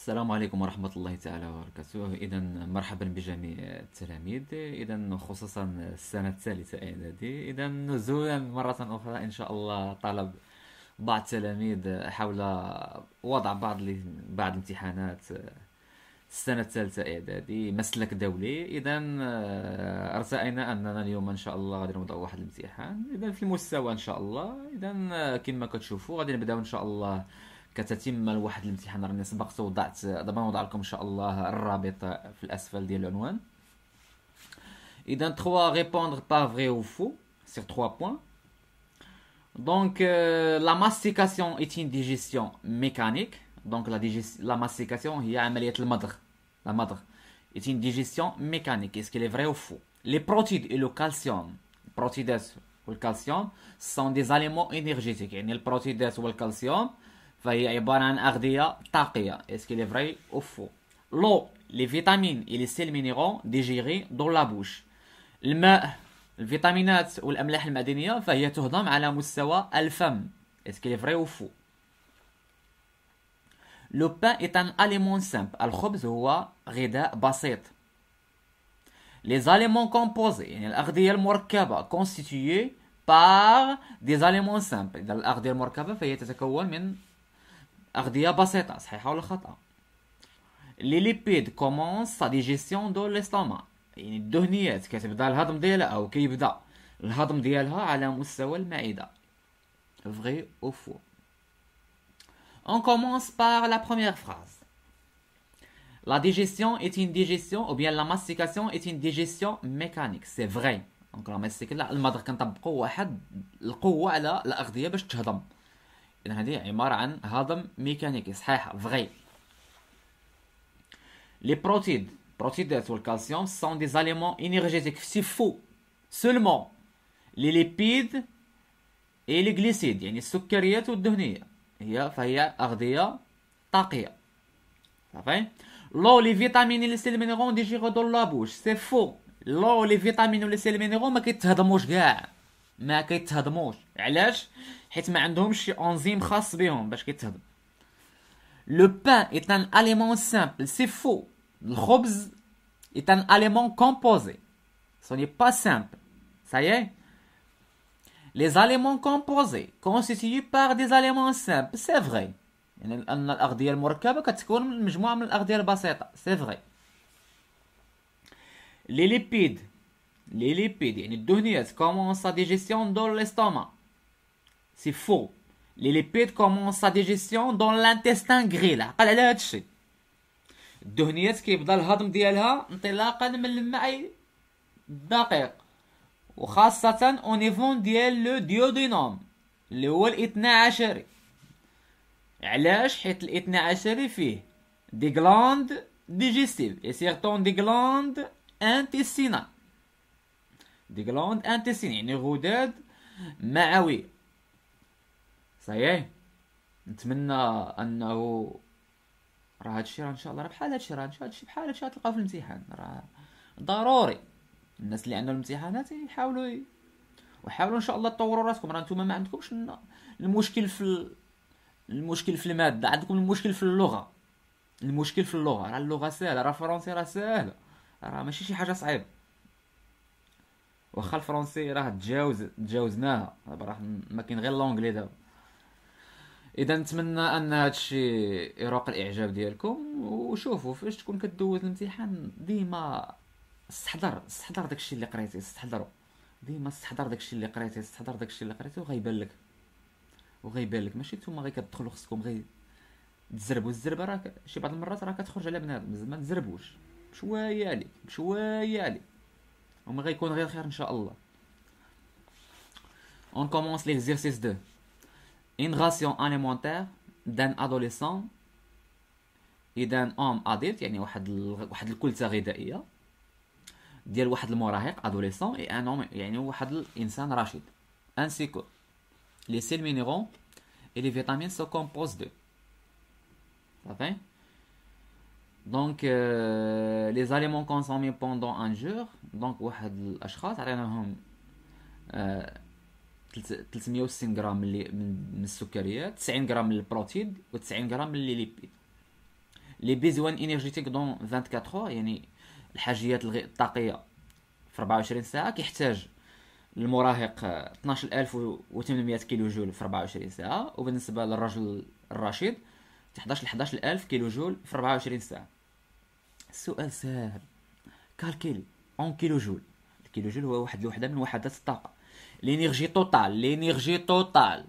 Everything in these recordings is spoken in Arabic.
السلام عليكم ورحمة الله تعالى وبركاته. إذا مرحبا بجميع التلاميذ، إذا خصوصا السنة الثالثة إعدادي. إذا نزولا مرة أخرى إن شاء الله طلب بعض التلاميذ حول وضع بعض الامتحانات السنة الثالثة إعدادي مسلك دولي. إذا ارتأينا أننا اليوم إن شاء الله غادي نوضعوا واحد الامتحان إذا في المستوى إن شاء الله. إذا كما كتشوفوا غادي نبداو إن شاء الله كتتم لواحد الامتحان راني سبقت وضعت. دابا نوضع لكم ان شاء الله الرابط في الاسفل ديال العنوان. اذا 3 répondre par vrai ou faux sur 3 points. Donc la mastication est une digestion mécanique. Donc la mastication هي عملية المضغ. La مضغ est une digestion mécanique. Est-ce qu'elle est vrai ou faux? Les protides et le calcium, protides والكالسيوم sont des aliments énergétiques. يعني البروتيدات والكالسيوم فهي عبارة عن أغذية طاقية. Est-ce qu'il est vrai ou faux? L'eau, les vitamines et les sels minéraux digérés dans la bouche. الماء، الفيتامينات والأملاح المعدنية فهي تهضم على مستوى الفم. Est-ce qu'il est vrai ou faux? Le pain est un aliment simple. الخبز هو غذاء بسيط. Les aliments composés يعني الأغذية المركبة constitués par des aliments simples. إذا الأغذية المركبة فهي تتكون من أغذية بسيطة. صحيحة ولا خطأ؟ لي ليبيد كومونس سا ديجيستيون دو ليستوما. يعني الدهنيات كتبدا الهضم ديالها أو كيبدا الهضم ديالها على مستوى المعدة. Vrai ou faux? On commence par la première phrase. La digestion est une digestion ou bien la mastication est une digestion mécanique. C'est vrai. Donc la mastication المضغ كنطبقوا واحد القوة على الأغذية باش تهضم. إذا هذه عبارة عن هضم ميكانيكي. صحيحة. Vrai. Les protides, protides ou le calcium sont des aliments énergétiques. C'est faux. Seulement les lipides et les glycides يعني السكريات والدهنية فهي أغذية طاقية. صافي. L'eau, les vitamines et les sels minéraux digérés dans la bouche. C'est faux. l'eau, les vitamines و les sels minéraux ما كيتهضموش كاع. ما كيتهضموش. علاش؟ حيت ما عندهمش شي انزيم خاص بهم باش كيتهضم. Le pain est un aliment simple. C'est faux. الخبز est un aliment composé. Ce n'est pas simple. Ça y est. Les aliments composés constitués par des aliments simples. C'est vrai. يعني أن الأغذية المركبة كتكون من مجموعة من الأغذية البسيطة. C'est vrai. Les lipides يعني الدهنيات commencent sa digestion dans l'estomac. C'est faux. Les lipides commencent sa digestion dans l'intestin gris. عقل على هاد الشيء. الدهنيات كيبدا الهضم ديالها انطلاقا من المعي الدقيق وخاصة au niveau ديال لو ديودينوم اللي هو الاثنى عشري. علاش؟ حيت الاثنى عشري فيه دي غلاند ديجيستيف اي سيرتون دي غلاند انتستينال. دي غلاند انتستينال يعني غدد معوية. صحيح. نتمنى انه راه هادشي راه ان شاء الله راه بحال هادشي بحال هادشي غتلقاو في الامتحان. راه ضروري الناس اللي عندهم الامتحانات يحاولوا وحاولوا ان شاء الله تطوروا راسكم. راه نتوما ما عندكمش المشكل في الماده، عندكم المشكل في اللغه. المشكل في اللغه. راه اللغه سهله. راه الفرنسي راه سهله. راه ماشي شي حاجه صعيبه. واخا الفرنسي راه تجاوزناها. دابا راه ما كاين غير لونجلي دابا. اذا نتمنى ان هادشي يروق الاعجاب ديالكم. وشوفوا فاش تكون كدوز الامتحان ديما استحضر داكشي اللي قريتي. استحضروا ديما. استحضر داكشي اللي قريتي وغيبان لك. ماشي نتوما غير كتدخلوا خصكم غير تزربوا. الزربه راه شي بعض المرات راه كتخرج على بنادم. زعما تزربوش بشويه عليك وما غيكون غير خير ان شاء الله. On commence l'exercice 2. Une ration alimentaire d'un adolescent et d'un homme adulte يعني واحد الكلسة غذائية ديال واحد المراهق adolescent et un homme يعني واحد الانسان راشد. ainsi que les sels minéraux et les vitamines se composent d'eux. صافي. donc les aliments consommés pendant un jour. donc واحد الاشخاص عطيناهم 360 غرام من السكريات، 90 غرام من البروتين و90 غرام من اللي ليبيد. لي بيزوان انرجيتيك دون 24 اور، يعني الحاجيات الطاقيه في 24 ساعه. كيحتاج المراهق 12800 كيلو جول في 24 ساعه، وبالنسبه للرجل الرشيد 11000 كيلو جول في 24 ساعه. السؤال سهل، كالكيلي اون كيلو جول. الكيلو جول هو واحد الوحده من وحدات الطاقه. لينيرجي توتال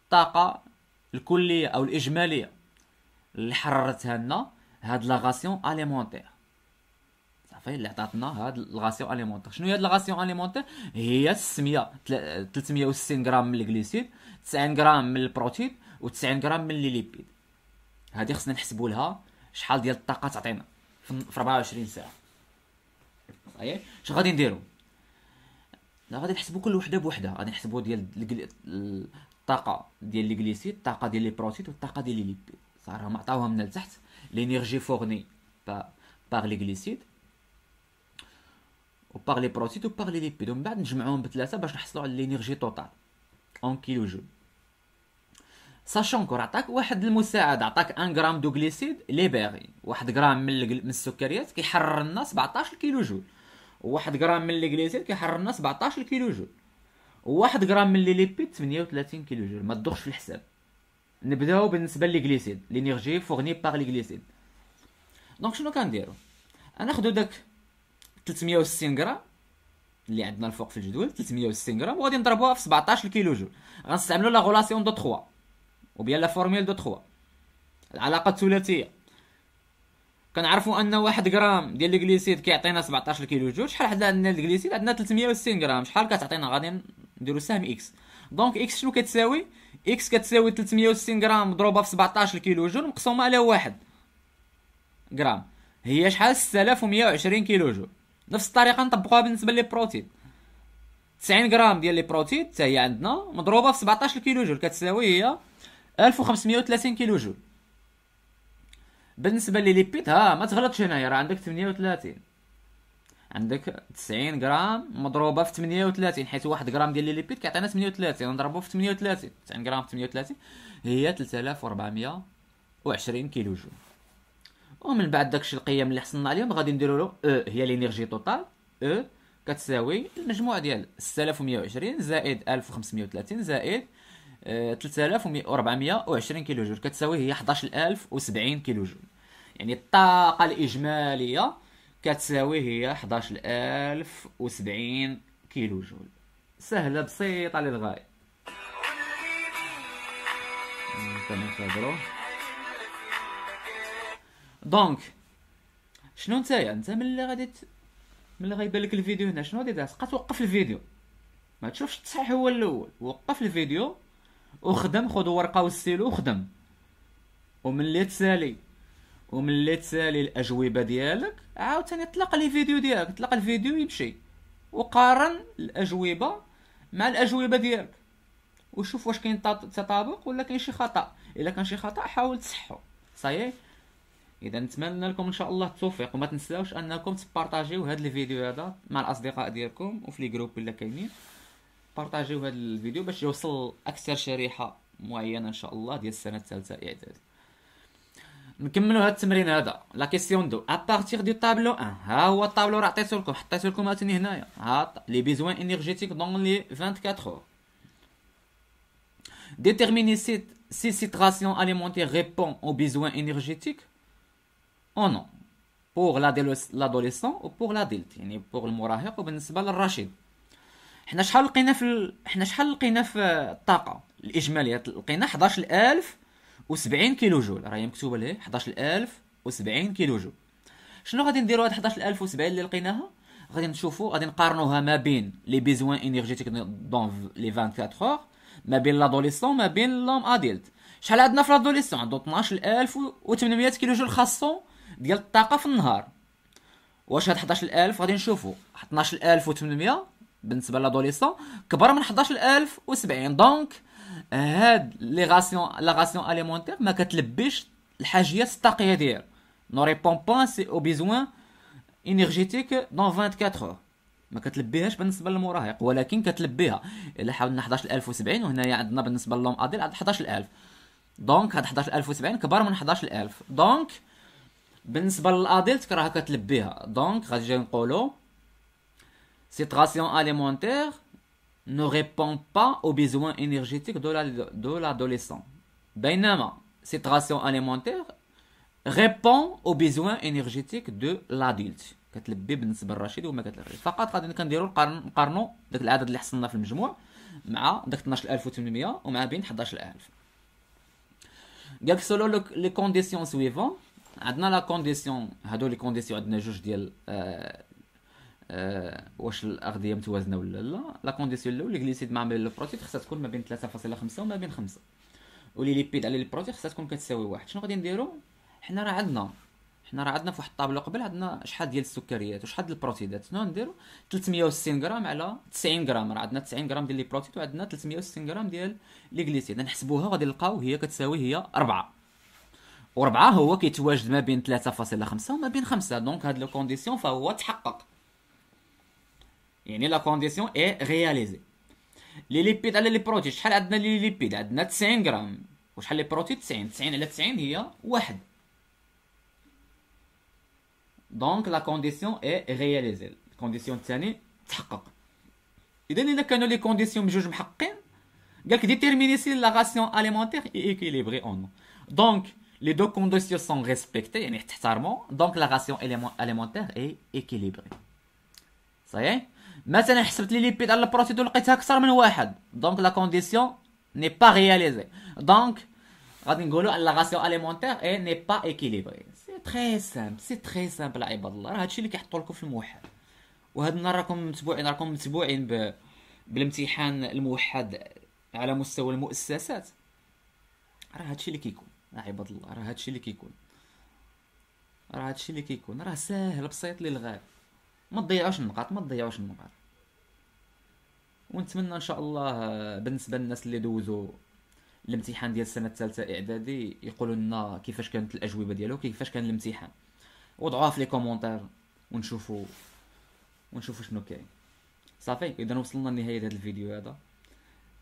الطاقه الكليه او الاجماليه اللي حررتها لنا هاد لاغاسيون اليمونتير. صافي، اللي عطاتنا هاد الغاسيون اليمونتير. شنو هي هاد الغاسيون اليمونتير؟ هي السميه 360 غرام من الجليسيد، 90 غرام من البروتين، و90 غرام من لي ليبيد. هادي خصنا نحسبوا لها شحال ديال الطاقه تعطينا في 24 ساعه. صحيح، اش غادي نديرو؟ لا، غادي نحسبوا كل وحده بوحدها. غادي نحسبوا ديال الطاقه ديال لي جليسيد، الطاقه ديال لي بروتين، والطاقه ديال لي ليبيد. صراحه ما عطاوها من لتحت، لينيرجي فورني باغ لي جليسيد و باغ لي بروتين و باغ لي ليبيد، ومن بعد نجمعوهم بثلاثه باش نحصلوا على لينيرجي توتال اون كيلو جول. ساشون كور عطاك واحد المساعد، عطاك 1 غرام دو جليسيد لي باغي، 1 غرام من السكريات كيحرر لنا 17 كيلو جول، و1 غرام من لي جليسيد كيحرر لنا 17 كيلو جول، و1 غرام من لي ليبيد 38 كيلو جول. ما تدوخش في الحساب. نبداو بالنسبه لي جليسيد، لينيرجي فورني باغ لي جليسيد. دونك شنو كنديرو؟ ناخدو داك 360 غرام اللي عندنا الفوق في الجدول، 360 غرام، وغادي نضربوها في 17 كيلو جول. غنستعملوا لا غولاسيون دو 3 ou bien la formule de 3، العلاقه الثلاثيه. كنعرفوا ان 1 غرام ديال الجليسيد كيعطينا 17 كيلو جول. شحال عندنا الجليسيد؟ عندنا 360 غرام. شحال كتعطينا؟ غادي نديرو سهم اكس. دونك اكس شنو كتساوي؟ اكس كتساوي 360 غرام مضروبه في 17 كيلو جول مقسومه على 1 غرام، هي شحال؟ 6120 كيلو جول. نفس الطريقه نطبقوها بالنسبه لي بروتين. 90 غرام ديال لي بروتين حتى هي عندنا مضروبه في 17 كيلو جول كتساوي هي 1530 كيلو جول. بالنسبه لي ليبيد، ما تغلطش هنايا، راه عندك 38، عندك 90 غرام مضروبه في 38، حيت 1 غرام ديال لي ليبيد كيعطينا 38، نضربو في 38، 90 غرام في 38 هي 3420 كيلو جول. ومن بعد داكشي القيم اللي حصلنا عليهم غادي نديرو له هي لينيرجي توتال. كتساوي المجموع ديال 6120 زائد 1530 زائد 3420 كيلو جول، كتساوي هي 11070 كيلو جول. يعني الطاقة الإجمالية كتساوي هي 11070 كيلو جول. سهلة بسيطة للغاية. كنقدروا دونك شنو انت ملي غيبان لك الفيديو هنا شنو غادي دير؟ تبقى توقف الفيديو، ما تشوفش التصحيح هو الاول. وقف الفيديو وخدم، خذ ورقه والستيلو وخدم. وملي تسالي الاجوبه ديالك عاوتاني طلق لي فيديو ديالك، طلق الفيديو يمشي وقارن الاجوبه مع الاجوبه ديالك وشوف واش كاين تطابق ولا كاين شي خطا. الا كان شي خطا حاول تصحو. صحيح. اذا نتمنى لكم ان شاء الله التوفيق، وما تنساوش انكم تبارطاجيو هذا الفيديو هذا مع الاصدقاء ديالكم وفي لي جروب الا كاينين. بارطاجيو هذا الفيديو باش يوصل اكثر شريحه معينه ان شاء الله ديال السنه الثالثه اعدادي. نكملوا هذا التمرين هذا. لا كيسيون دو ابارتيغ دو طابلو 1. ها هو الطابلو راه عطيتو لكم، حطيتو لكم هاتني هنايا. ها لي بيزوان انرجيتيك دون لي 24 اور. Déterminer si cette ration alimentaire répond aux besoins énergétiques ou non pour l'adolescent ou pour l'adulte، يعني pour المراهق وبالنسبه للرشيد. حنا شحال لقينا في الطاقه الاجماليه؟ لقينا 11070 كيلو جول، راهي مكتوبه ليه 11070 كيلو جول. شنو غادي نديروا هاد 11070 اللي لقيناها؟ غادي نشوفوا، غادي نقارنوها ما بين لي بيزوان انرجيتيك دون لي 24 اور، ما بين لادوليسون ما بين لوم اديلت. شحال عندنا في لادوليسون؟ عنده 12800 كيلو جول خاصو ديال الطاقه في النهار. واش هاد 11000 غادي نشوفوا 12800 بالنسبه لادوليسون كبر من 11070. دونك هاد لا غاسيون اليمونتير ما كتلبيش الحاجيات الطاقيه ديالو. نو ريبون با سي او بيزوان انرجيتيك دون 24 اور، ما كتلبيهاش بالنسبه للمراهق، ولكن كتلبيها الا حاولنا 11070. وهنايا عندنا بالنسبه للوم اديل عند 11000. دونك هاد 11070 كبر من 11000. دونك بالنسبه للادلت راها كتلبيها. دونك غادي نقولوا cette ration alimentaire ne répond pas aux besoins énergétiques de l'adolescent. بينما cette ration alimentaire répond aux besoins énergétiques de l'adulte. كتلبي بالنسبه للرشيد وما كتلبي. فقط غادي كنديروا نقارنوا داك العدد اللي حصلنا في المجموع مع داك 12800 ومع بين 11000. قالك سولو لي كونديسيون سويفون. عندنا لا كونديسيون، هادو لي كونديسيون عندنا جوج ديال واش الاغذيه متوازنه ولا لا. لا كونديسيون الاولى الجليسيد مع بين البروتين خصها تكون ما بين 3.5 وما بين 5، ولي ليبيد على لي بروتين خصها تكون كتساوي 1. شنو غادي نديرو؟ حنا راه عندنا في واحد الطابله قبل عندنا شحال ديال السكريات وشحال ديال البروتينات. شنو نديرو؟ 360 غرام على 90 غرام. راه عندنا 90 غرام ديال لي بروتين وعندنا 360 غرام ديال لي جليسيد. نحسبوها غادي نلقاو هي كتساوي هي 4، و4 هو كيتواجد ما بين 3.5 وما بين 5. دونك هاد لو كونديسيون فهو تحقق، يعني لا كونديسيون اي رياليزي. لي ليبيد على لي بروتين شحال عندنا؟ لي ليبيد عندنا 90 غرام، وشحال لي بروتين؟ 90 على 90 هي 1. دونك لا كونديسيون اي رياليزي، الكونديسيون الثاني تحقق. اذا الا كانوا لي كونديسيون بجوج محققين قالك ديتيرميني سي لا راسيون اليمونتير اي ايكيليبري اون. دونك les deux conditions sont respectées يعني تحترموا. دونك لا راسيون اليمونتير اي ايكيليبري. صحيح. مثلا حسبت لي ليبيد على البروتين ولقيتها اكثر من 1، دونك لا كونديسيون ني با رياليزي. دونك غادي نقولوا لا راسيون اليمونتير اي ني با ايكيليبري. سي تري سامبل عباد الله. راه هادشي اللي كيحطوا لكم في الموحد، وهاد النهار راكم متبوعين بالامتحان الموحد على مستوى المؤسسات. راه هادشي اللي كيكون عباد الله، راه هادشي اللي كيكون، راه ساهل بسيط للغاية. ما تضيعوش النقاط. ونتمنى ان شاء الله بالنسبه للناس اللي دوزوا الامتحان ديال السنه الثالثه اعدادي يقولوا لنا كيفاش كانت الاجوبه ديالو، كيفاش كان الامتحان. وضعوها في لي كومونتير ونشوفوا شنو كاين. صافي. اذا وصلنا لنهايه هذا الفيديو هذا.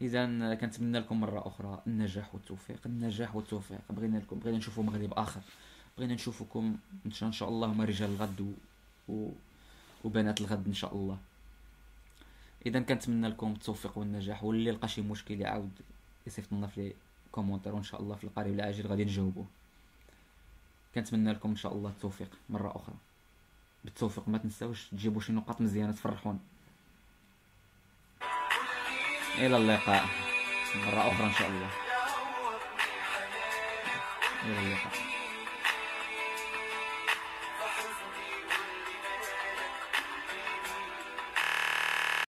اذا كنتمنى لكم مره اخرى النجاح والتوفيق. بغينا نشوفوا مغرب اخر. بغينا نشوفكم ان شاء الله هما رجال الغد وبنات الغد ان شاء الله. اذا كنتمنى لكم التوفيق والنجاح، واللي لقى شي مشكل يعاود يصيفط لنا في لي كومونتير وان شاء الله في القريب العاجل غادي نجاوبوه. كنتمنى لكم ان شاء الله التوفيق مره اخرى. بالتوفيق ما تنساوش تجيبوا شي نقاط مزيانه تفرحونا. الى اللقاء مره اخرى ان شاء الله. الى اللقاء.